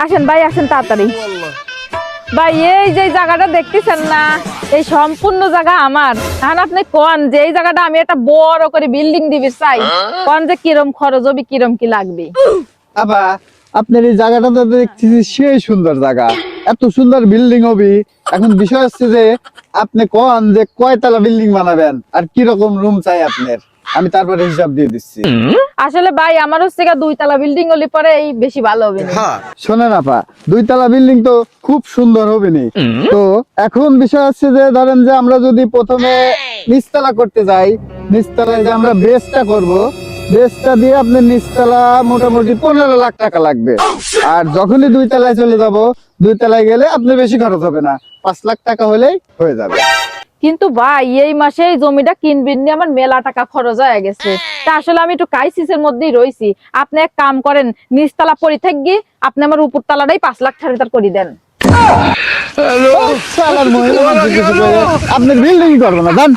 আসেন ভাই, আসেন তাড়াতাড়ি। ভাই এই যে জায়গাটা দেখতেছেন না, এই সম্পূর্ণ জায়গা আমার। এখন আপনি কোন যে এই জায়গাটা আমি একটা বড় করে বিল্ডিং দিবি চাই, কোন যে কিরম খরচ হবে, কিরম কি লাগবে। আপা, আপনার এই জায়গাটা তো দেখছি সেই সুন্দর জায়গা, এত সুন্দর বিল্ডিং হবে। এখন বিষয় হচ্ছে যে আপনি কোন যে কয়তলা বিল্ডিং বানাবেন আর কি রকম রুম চাই আপনার, আমি তারপরে হিসাব দিয়ে দিচ্ছি। আসলে ভাই আমার হচ্ছে গা 2 তলা বিল্ডিং হলে পরে এই বেশি ভালো হবে না। শোনেন আপা, 2 তলা বিল্ডিং তো খুব সুন্দর হবে নি। তো এখন বিষয় হচ্ছে যে ধরেন যে আমরা যদি প্রথমে নিচতলা করতে যাই, নিচতলায় যে আমরা বেসটা করব, বেসটা দিয়ে আপনার নিচতলা মোটামুটি 15 লাখ টাকা লাগবে। আর যখনই 2 তলায় চলে যাব, 2 তলায় গেলে আপনার বেশি খরচ হবে না, 5 লাখ টাকা হলেই হয়ে যাবে। কিন্তু ভাই এই মাসে এই জমিটা কিনবেন নিয়ে আমার মেলা টাকা খরচ হয়ে গেছে। তা আসলে আমি একটু ক্রাইসিসের মধ্যেই রয়েছি। আপনি এক কাম করেন, নিচতলা পরি থাকি, আপনি আমার উপর তলাটাই 5 লাখ ছাড় করে দেন। শালার মহিলা মানুষ কিছু করে আপনার বিল্ডিং করবো না, জান।